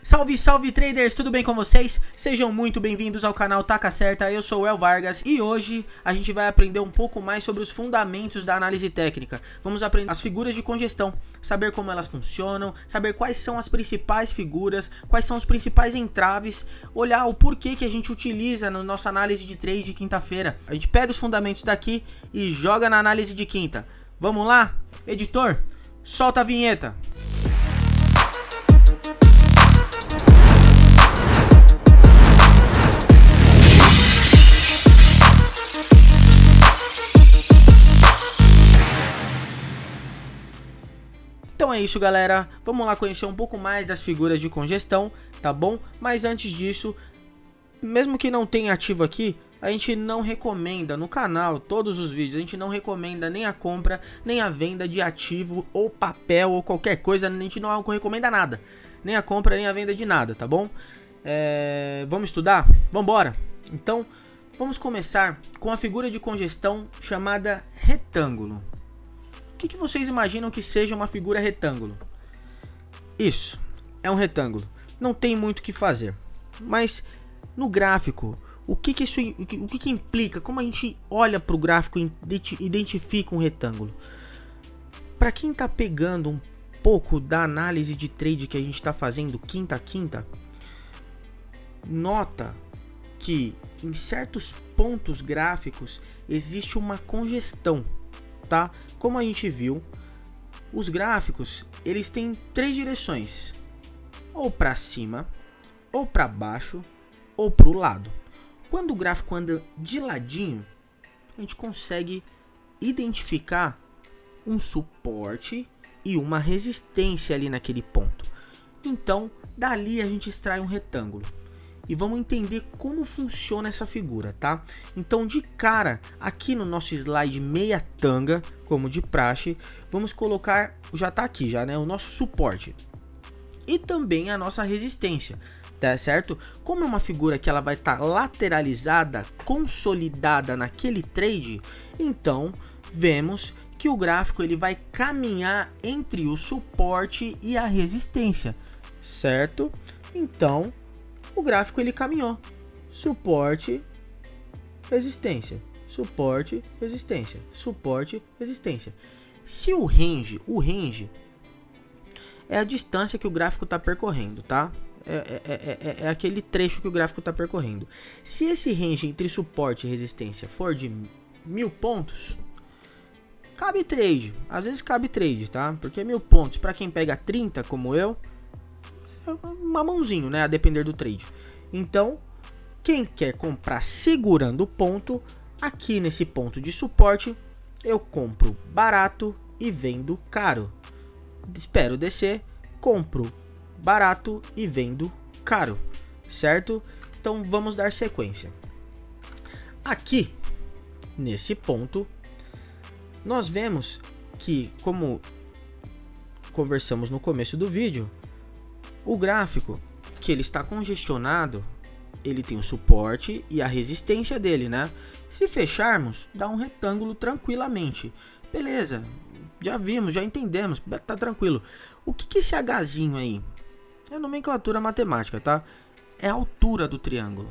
Salve, salve traders, tudo bem com vocês? Sejam muito bem-vindos ao canal Taca Certa, eu sou o El Vargas e hoje a gente vai aprender um pouco mais sobre os fundamentos da análise técnica. Vamos aprender as figuras de congestão, saber como elas funcionam, saber quais são as principais figuras, quais são os principais entraves, olhar o porquê que a gente utiliza na nossa análise de trade de quinta-feira. A gente pega os fundamentos daqui e joga na análise de quinta. Vamos lá? Editor, solta a vinheta! Então é isso, galera, vamos lá conhecer um pouco mais das figuras de congestão, tá bom? Mas antes disso, mesmo que não tenha ativo aqui, a gente não recomenda no canal, todos os vídeos, a gente não recomenda nem a compra, nem a venda de ativo ou papel ou qualquer coisa, a gente não recomenda nada, nem a compra nem a venda de nada, tá bom? Vamos estudar? Vamos embora! Então, vamos começar com a figura de congestão chamada retângulo. O que vocês imaginam que seja uma figura retângulo? Isso, é um retângulo. Não tem muito o que fazer. Mas no gráfico, o que isso implica? Como a gente olha para o gráfico e identifica um retângulo? Para quem está pegando um pouco da análise de trade que a gente está fazendo quinta a quinta, nota que em certos pontos gráficos existe uma congestão. Tá? Como a gente viu, os gráficos eles têm três direções: ou para cima, ou para baixo, ou para o lado. Quando o gráfico anda de ladinho, a gente consegue identificar um suporte e uma resistência ali naquele ponto. Então, dali a gente extrai um retângulo. E vamos entender como funciona essa figura, tá? Então, de cara, aqui no nosso slide meia tanga, como de praxe, vamos colocar, já tá aqui já, né? O nosso suporte. E também a nossa resistência, tá certo? Como é uma figura que ela vai estar lateralizada, consolidada naquele trade, então vemos que o gráfico ele vai caminhar entre o suporte e a resistência, certo? Então, o gráfico ele caminhou, suporte, resistência, suporte, resistência, suporte, resistência. Se o range é a distância que o gráfico está percorrendo, tá? É aquele trecho que o gráfico está percorrendo. Se esse range entre suporte e resistência for de 1000 pontos, cabe trade. Às vezes cabe trade, tá? Porque 1000 pontos para quem pega 30 como eu, uma mãozinho, né, a depender do trade. Então, quem quer comprar segurando o ponto, aqui nesse ponto de suporte, eu compro barato e vendo caro. Espero descer, compro barato e vendo caro, certo? Então, vamos dar sequência. Aqui, nesse ponto, nós vemos que, como conversamos no começo do vídeo, o gráfico que ele está congestionado, ele tem o suporte e a resistência dele, né? Se fecharmos, dá um retângulo tranquilamente. Beleza, já vimos, já entendemos, tá tranquilo. O que é esse Hzinho aí? É nomenclatura matemática, tá? É a altura do triângulo.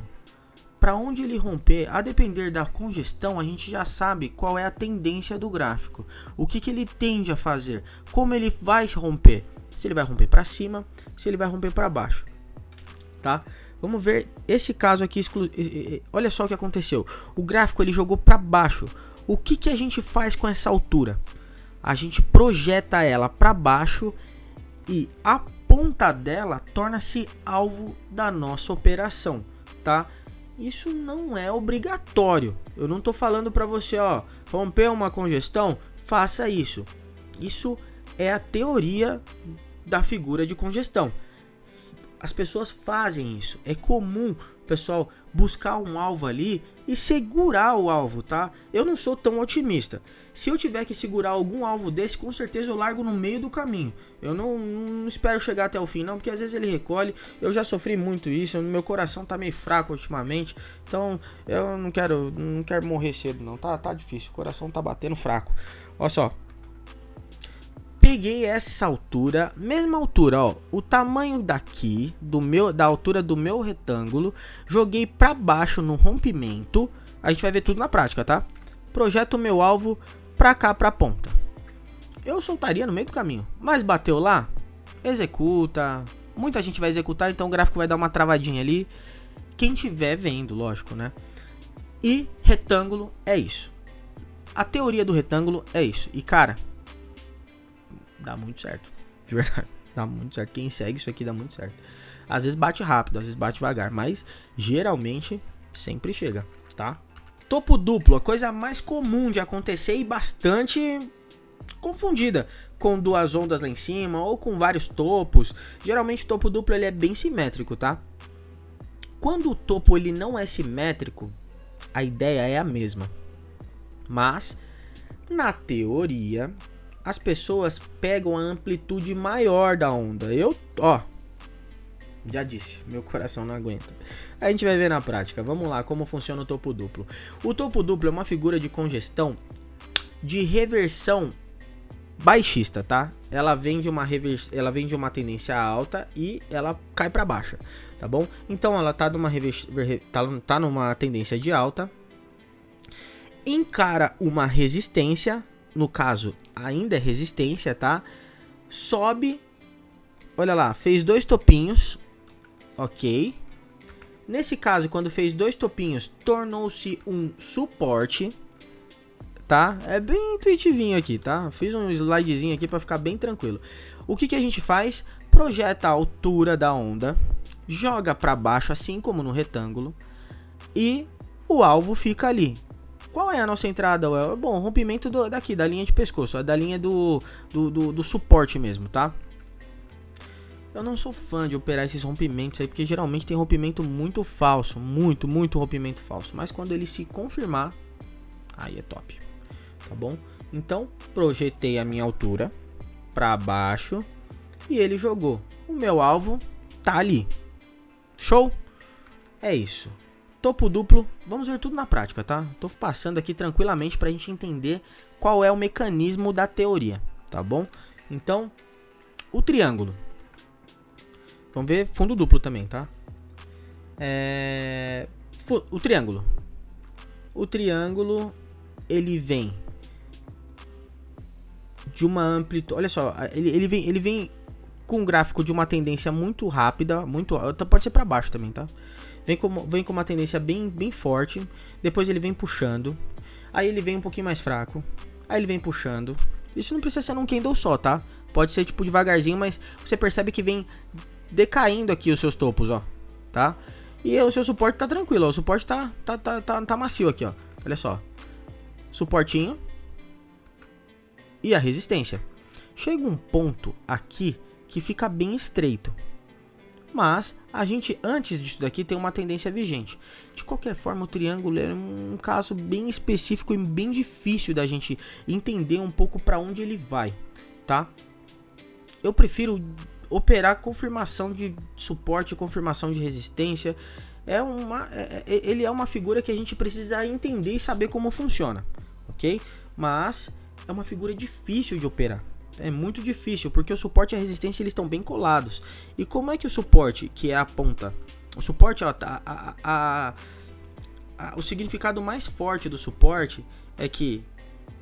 Para onde ele romper, a depender da congestão, a gente já sabe qual é a tendência do gráfico. O que ele tende a fazer, como ele vai romper. Se ele vai romper para cima, se ele vai romper para baixo, tá? Vamos ver esse caso aqui. Olha só o que aconteceu. O gráfico ele jogou para baixo. O que a gente faz com essa altura? A gente projeta ela para baixo e a ponta dela torna-se alvo da nossa operação, tá? Isso não é obrigatório. Eu não estou falando para você, ó, romper uma congestão, faça isso. Isso é a teoria da figura de congestão. As pessoas fazem isso. É comum, pessoal, buscar um alvo ali e segurar o alvo, tá? Eu não sou tão otimista. Se eu tiver que segurar algum alvo desse, com certeza eu largo no meio do caminho. Eu não espero chegar até o fim, não, porque às vezes ele recolhe. Eu já sofri muito isso, meu coração tá meio fraco ultimamente. Então, eu não quero morrer cedo, não. Tá difícil, o coração tá batendo fraco. Olha só. peguei essa altura, mesma altura, ó, o tamanho daqui, da altura do meu retângulo, joguei pra baixo no rompimento, a gente vai ver tudo na prática, tá? Projeto o meu alvo pra cá, pra ponta. Eu soltaria no meio do caminho, mas bateu lá, executa, muita gente vai executar, então o gráfico vai dar uma travadinha ali, quem tiver vendo, lógico, né? E retângulo é isso. A teoria do retângulo é isso, e cara, dá muito certo, de verdade, dá muito certo. Quem segue isso aqui dá muito certo. Às vezes bate rápido, às vezes bate devagar, mas geralmente sempre chega, tá? Topo duplo, a coisa mais comum de acontecer e bastante confundida com duas ondas lá em cima ou com vários topos. Geralmente o topo duplo ele é bem simétrico, tá? Quando o topo ele não é simétrico, a ideia é a mesma. Mas na teoria as pessoas pegam a amplitude maior da onda. Já disse, meu coração não aguenta. A gente vai ver na prática. Vamos lá, como funciona o topo duplo. O topo duplo é uma figura de congestão de reversão baixista, tá? Ela vem de uma tendência alta e ela cai para baixa, tá bom? Então ela tá numa tendência de alta, encara uma resistência, no caso ainda é resistência, tá? Sobe, olha lá, fez dois topinhos, ok. Nesse caso, quando fez dois topinhos, tornou-se um suporte, tá? É bem intuitivinho aqui, tá? Fiz um slidezinho aqui para ficar bem tranquilo. O que a gente faz? Projeta a altura da onda, joga para baixo, assim como no retângulo, e o alvo fica ali. Qual é a nossa entrada? Bom, rompimento daqui, da linha de pescoço, da linha do suporte mesmo, tá? Eu não sou fã de operar esses rompimentos aí, porque geralmente tem rompimento muito falso, muito rompimento falso. Mas quando ele se confirmar, aí é top, tá bom? Então, projetei a minha altura para baixo e ele jogou. O meu alvo tá ali. Show? É isso. Topo duplo, vamos ver tudo na prática, tá? Tô passando aqui tranquilamente pra gente entender qual é o mecanismo da teoria, tá bom? Então, o triângulo. Vamos ver fundo duplo também, tá? O triângulo. O triângulo, ele vem de uma amplitude... Olha só, ele vem com um gráfico de uma tendência muito rápida, muito alta, pode ser pra baixo também, tá? Vem com uma tendência bem forte, depois ele vem puxando, aí ele vem um pouquinho mais fraco, aí ele vem puxando. Isso não precisa ser num candle só, tá? Pode ser tipo devagarzinho, mas você percebe que vem decaindo aqui os seus topos, ó, tá? E o seu suporte tá tranquilo, ó, o suporte tá macio aqui, ó. Olha só, suportinho e a resistência. Chega um ponto aqui que fica bem estreito. Mas a gente, antes disso daqui, tem uma tendência vigente. De qualquer forma, o triângulo é um caso bem específico e bem difícil da gente entender um pouco para onde ele vai, tá? Eu prefiro operar confirmação de suporte, confirmação de resistência. Ele é uma figura que a gente precisa entender e saber como funciona, ok? Mas é uma figura difícil de operar. É muito difícil, porque o suporte e a resistência eles estão bem colados. E como é que o suporte, que é a ponta, o suporte, ó, o significado mais forte do suporte é que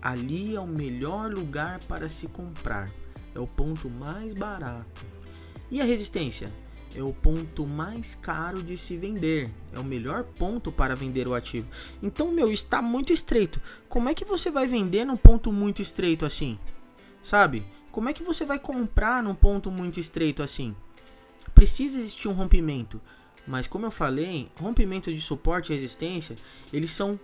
ali é o melhor lugar para se comprar, é o ponto mais barato. E a resistência é o ponto mais caro de se vender, é o melhor ponto para vender o ativo. Então, está muito estreito. Como é que você vai vender num ponto muito estreito assim? Sabe? Como é que você vai comprar num ponto muito estreito assim? Precisa existir um rompimento. Mas como eu falei, rompimentos de suporte e resistência, eles são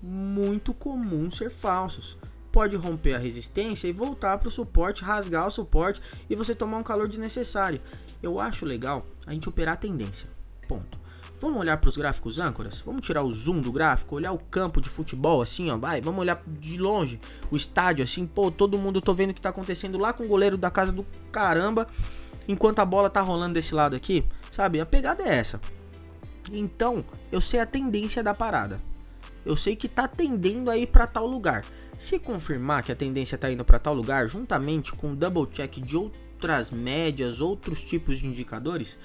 muito comuns ser falsos. Pode romper a resistência e voltar para o suporte, rasgar o suporte e você tomar um calor desnecessário. Eu acho legal a gente operar a tendência. Ponto. Vamos olhar para os gráficos âncoras? Vamos tirar o zoom do gráfico, olhar o campo de futebol assim, ó, vamos olhar de longe, o estádio assim, pô, todo mundo, tô vendo o que tá acontecendo lá com o goleiro da casa do caramba, enquanto a bola tá rolando desse lado aqui, sabe? A pegada é essa. Então, eu sei a tendência da parada. Eu sei que tá tendendo aí para tal lugar. Se confirmar que a tendência está indo para tal lugar, juntamente com o double check de outras médias, outros tipos de indicadores,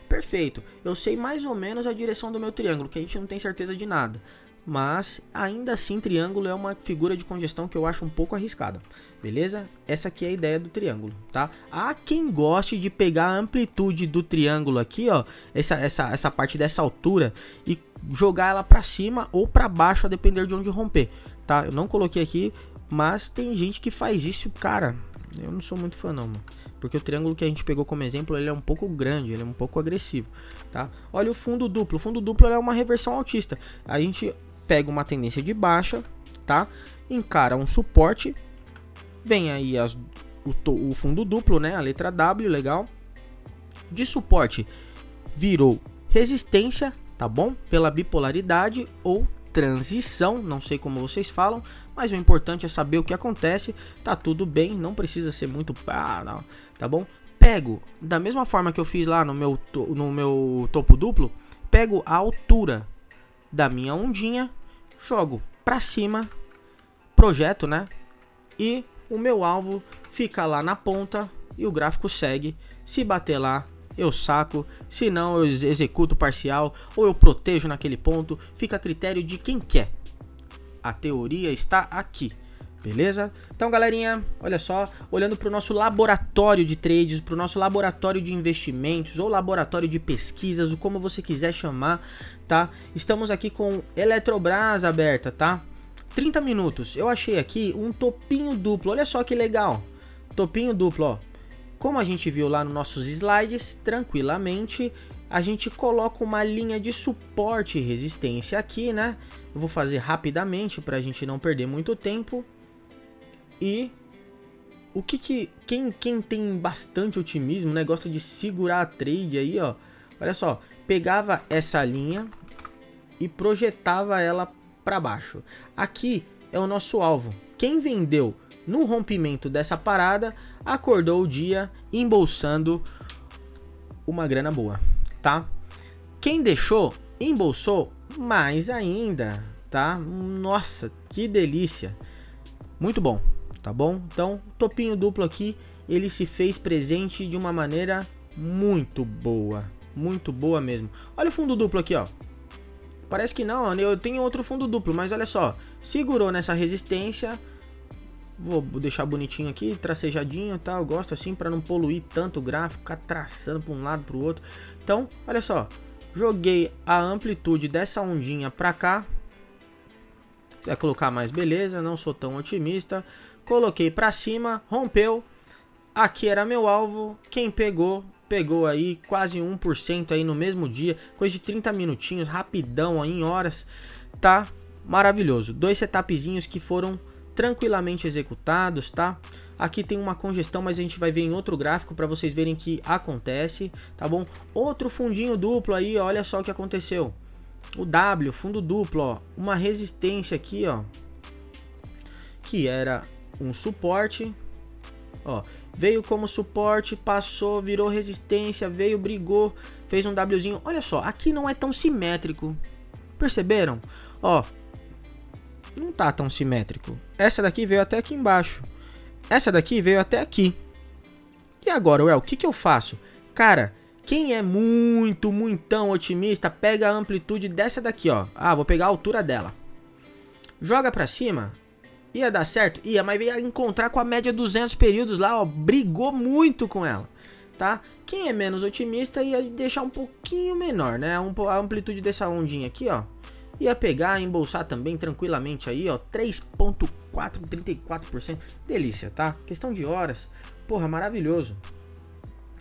perfeito. Eu sei mais ou menos a direção do meu triângulo, que a gente não tem certeza de nada. Mas ainda assim, triângulo é uma figura de congestão que eu acho um pouco arriscada, beleza? Essa aqui é a ideia do triângulo, tá? Há quem goste de pegar a amplitude do triângulo aqui, ó, essa parte dessa altura e jogar ela para cima ou para baixo, a depender de onde romper, tá? Eu não coloquei aqui, mas tem gente que faz isso, cara. Eu não sou muito fã não, mano. Porque o triângulo que a gente pegou como exemplo, ele é um pouco grande, ele é um pouco agressivo, tá? Olha o fundo duplo. O fundo duplo é uma reversão altista. A gente pega uma tendência de baixa, tá? Encara um suporte, vem aí o fundo duplo, né? A letra W, legal. De suporte virou resistência, tá bom? Pela bipolaridade ou transição, não sei como vocês falam, mas o importante é saber o que acontece. Tá tudo bem, não precisa ser muito não, tá bom? Pego da mesma forma que eu fiz lá no meu topo duplo, pego a altura da minha ondinha, jogo para cima, projeto, né? E o meu alvo fica lá na ponta e o gráfico segue. Se bater lá, eu saco, se não eu executo parcial ou eu protejo naquele ponto, fica a critério de quem quer. A teoria está aqui, beleza? Então, galerinha, olha só, olhando para o nosso laboratório de trades, para o nosso laboratório de investimentos ou laboratório de pesquisas, ou como você quiser chamar, tá? Estamos aqui com Eletrobras aberta, tá? 30 minutos, eu achei aqui um topinho duplo, olha só que legal, topinho duplo, ó. Como a gente viu lá nos nossos slides, tranquilamente, a gente coloca uma linha de suporte e resistência aqui, né? Eu vou fazer rapidamente para a gente não perder muito tempo. E o quem tem bastante otimismo, né, gosta de segurar a trade aí, ó. Olha só, pegava essa linha e projetava ela para baixo. Aqui é o nosso alvo. Quem vendeu no rompimento dessa parada, acordou o dia embolsando uma grana boa, tá? Quem deixou, embolsou mais ainda, tá? Nossa, que delícia! Muito bom, tá bom? Então, topinho duplo aqui, ele se fez presente de uma maneira muito boa mesmo. Olha o fundo duplo aqui, ó. Parece que não, eu tenho outro fundo duplo, mas olha só, segurou nessa resistência. Vou deixar bonitinho aqui, tracejadinho, tá? Eu gosto assim para não poluir tanto o gráfico, ficar traçando para um lado para o outro. Então, olha só, joguei a amplitude dessa ondinha para cá. Se quiser colocar mais, beleza, não sou tão otimista. Coloquei para cima, rompeu. Aqui era meu alvo. Quem pegou, pegou aí quase 1% aí no mesmo dia, coisa de 30 minutinhos, rapidão aí em horas. Tá maravilhoso. Dois setupzinhos que foram tranquilamente executados, tá? Aqui tem uma congestão, mas a gente vai ver em outro gráfico para vocês verem que acontece, tá bom? Outro fundinho duplo aí, olha só o que aconteceu. O W, fundo duplo, ó, uma resistência aqui, ó, que era um suporte, ó, veio como suporte, passou, virou resistência, veio, brigou, fez um Wzinho. Olha só, aqui não é tão simétrico, perceberam? Ó, não tá tão simétrico. Essa daqui veio até aqui embaixo. Essa daqui veio até aqui. E agora, o que eu faço? Cara, quem é muitão otimista, pega a amplitude dessa daqui, ó. Ah, vou pegar a altura dela. Joga pra cima. Ia dar certo? Ia, mas ia encontrar com a média 200 períodos lá, ó. Brigou muito com ela, tá? Quem é menos otimista ia deixar um pouquinho menor, né? A amplitude dessa ondinha aqui, ó. Ia pegar e embolsar também tranquilamente aí, ó, 3,34%. Delícia, tá? Questão de horas. Porra, maravilhoso.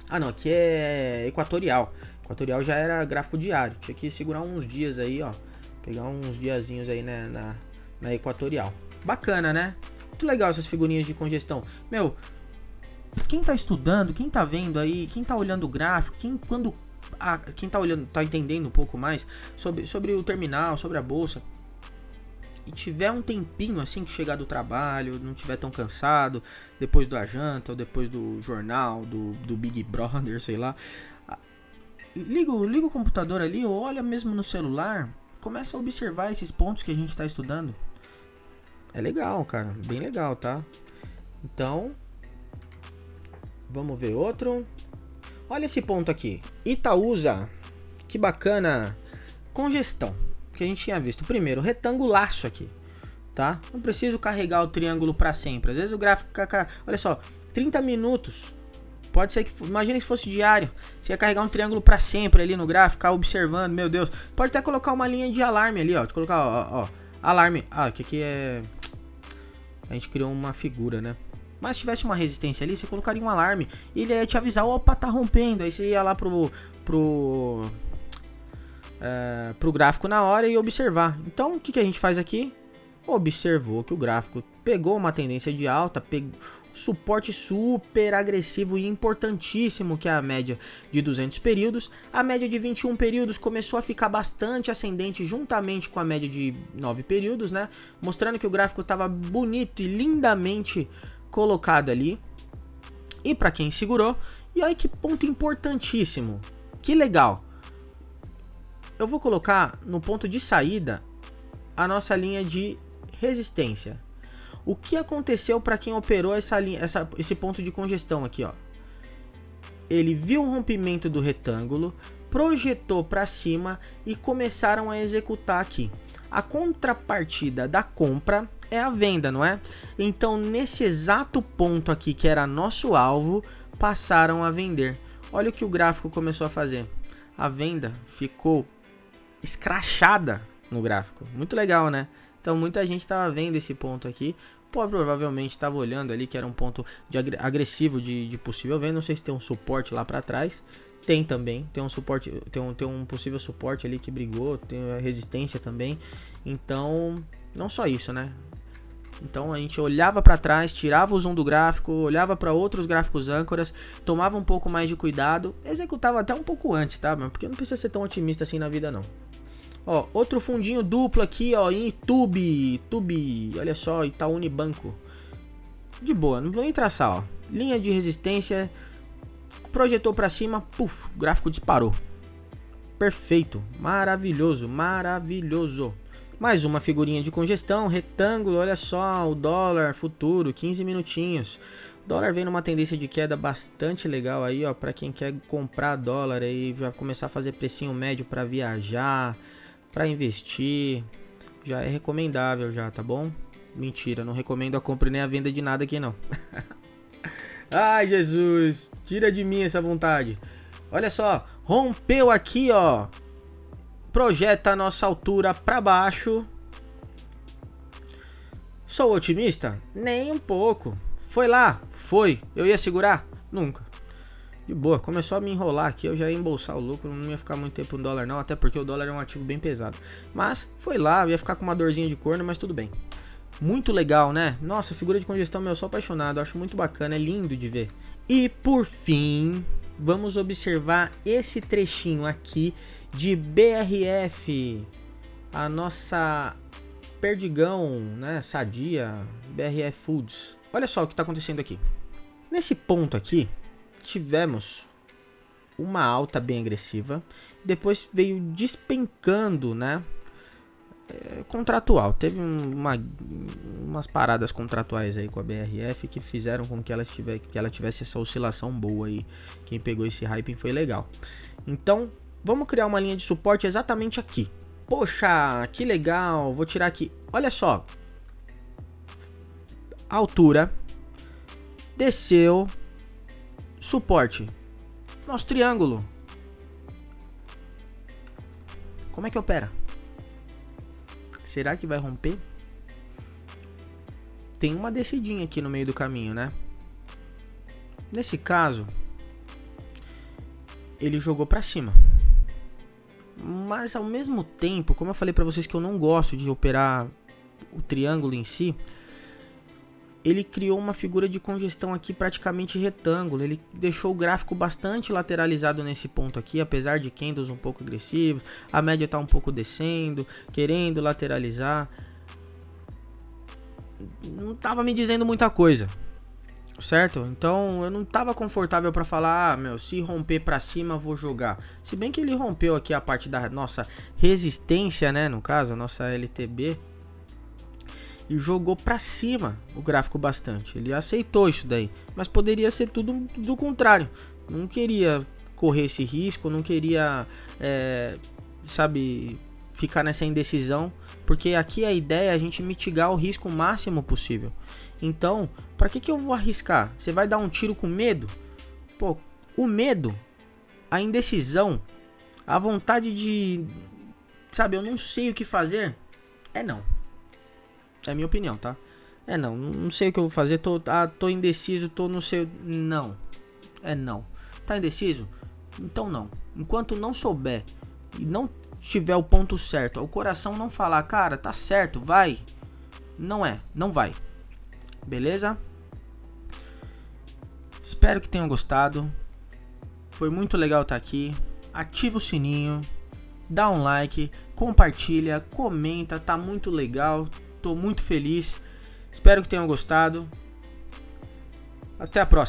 Ah, não, aqui é equatorial. Equatorial já era gráfico diário. Tinha que segurar uns dias aí, ó. Pegar uns diazinhos aí, né, na equatorial. Bacana, né? Muito legal essas figurinhas de congestão. Meu, quem tá estudando, quem tá vendo aí, quem tá olhando o gráfico, quem tá olhando, tá entendendo um pouco mais sobre o terminal, sobre a bolsa, e tiver um tempinho assim que chegar do trabalho, não tiver tão cansado, depois da janta ou depois do jornal, do Big Brother, sei lá, liga o computador ali, ou olha mesmo no celular, começa a observar esses pontos que a gente está estudando. É legal, cara, bem legal, tá? Então, vamos ver outro. Olha esse ponto aqui, Itaúsa, que bacana, congestão, que a gente tinha visto. Primeiro, retangulaço aqui, tá? Não preciso carregar o triângulo para sempre. Às vezes o gráfico, olha só, 30 minutos, pode ser que, imagina se fosse diário, você ia carregar um triângulo para sempre ali no gráfico, ficar observando, meu Deus. Pode até colocar uma linha de alarme ali, ó, de colocar, ó, alarme, que aqui é, a gente criou uma figura, né? Mas se tivesse uma resistência ali, você colocaria um alarme e ele ia te avisar, opa, tá rompendo. Aí você ia lá pro gráfico na hora e observar. Então, o que a gente faz aqui? Observou que o gráfico pegou uma tendência de alta, pegou suporte super agressivo e importantíssimo, que é a média de 200 períodos. A média de 21 períodos começou a ficar bastante ascendente juntamente com a média de 9 períodos, né? Mostrando que o gráfico estava bonito e lindamente colocado ali. E para quem segurou, e olha que ponto importantíssimo, que legal. Eu vou colocar no ponto de saída a nossa linha de resistência. O que aconteceu para quem operou esse ponto de congestão aqui, ó? Ele viu o rompimento do retângulo, projetou para cima e começaram a executar aqui. A contrapartida da compra é a venda, não é? Então, nesse exato ponto aqui, que era nosso alvo, passaram a vender. Olha o que o gráfico começou a fazer. A venda ficou escrachada no gráfico. Muito legal, né? Então, muita gente estava vendo esse ponto aqui. Provavelmente estava olhando ali que era um ponto agressivo de possível venda. Não sei se tem um suporte lá para trás. Tem também, tem um suporte, tem um possível suporte ali que brigou, tem a resistência também. Então, não só isso, né? Então a gente olhava para trás, tirava o zoom do gráfico, olhava para outros gráficos âncoras, tomava um pouco mais de cuidado, executava até um pouco antes, tá? Porque não precisa ser tão otimista assim na vida não. Ó, outro fundinho duplo aqui, ó, em Tube, olha só, Itaú Unibanco. De boa, não vou nem traçar, ó. Linha de resistência, projetou para cima, puf, o gráfico disparou. Perfeito, maravilhoso, maravilhoso. Mais uma figurinha de congestão, retângulo, olha só, o dólar futuro, 15 minutinhos. O dólar vem numa tendência de queda bastante legal aí, ó, para quem quer comprar dólar aí, vai começar a fazer precinho médio para viajar, para investir. Já é recomendável já, tá bom? Mentira, não recomendo a compra nem a venda de nada aqui não. Ai, Jesus, tira de mim essa vontade. Olha só, rompeu aqui, ó. Projeta a nossa altura para baixo. Sou otimista? Nem um pouco. Foi lá? Foi. Eu ia segurar? Nunca. De boa, começou a me enrolar aqui, eu já ia embolsar o lucro, não ia ficar muito tempo no dólar não, até porque o dólar é um ativo bem pesado. Mas foi lá, eu ia ficar com uma dorzinha de corno, mas tudo bem. Muito legal, né? Nossa, figura de congestão, eu sou apaixonado, acho muito bacana, é lindo de ver. E por fim, vamos observar esse trechinho aqui de BRF, a nossa Perdigão, né, sadia, BRF Foods. Olha só o que está acontecendo aqui. Nesse ponto aqui, tivemos uma alta bem agressiva, depois veio despencando, né, contratual. Teve umas paradas contratuais aí com a BRF que fizeram com que ela tivesse essa oscilação boa aí. Quem pegou esse hype foi legal. Então, vamos criar uma linha de suporte exatamente aqui. Poxa, que legal. Vou tirar aqui. Olha só. Altura. Desceu. Suporte. Nosso triângulo. Como é que opera? Será que vai romper? Tem uma descidinha aqui no meio do caminho, né? Nesse caso, ele jogou pra cima. Mas ao mesmo tempo, como eu falei pra vocês que eu não gosto de operar o triângulo em si, ele criou uma figura de congestão aqui praticamente retângulo. Ele deixou o gráfico bastante lateralizado nesse ponto aqui, apesar de candles um pouco agressivos. A média está um pouco descendo, querendo lateralizar. Não estava me dizendo muita coisa, certo? Então eu não estava confortável para falar, se romper para cima vou jogar. Se bem que ele rompeu aqui a parte da nossa resistência, né? No caso, a nossa LTB. e jogou pra cima o gráfico bastante. Ele aceitou isso daí, mas poderia ser tudo do contrário. Não queria correr esse risco, não queria, sabe, ficar nessa indecisão, porque aqui a ideia é a gente mitigar o risco o máximo possível. Então, para que eu vou arriscar? Você vai dar um tiro com medo? Pô, o medo, a indecisão, a vontade de, sabe, eu não sei o que fazer, não. É a minha opinião, tá? Não sei o que eu vou fazer, tô indeciso, não sei, não. Não. Tá indeciso? Então não. Enquanto não souber e não tiver o ponto certo, o coração não falar, cara, tá certo, vai. Não vai. Beleza? Espero que tenham gostado. Foi muito legal estar aqui. Ativa o sininho, dá um like, compartilha, comenta, tá muito legal. Tô muito feliz. Espero que tenham gostado. Até a próxima.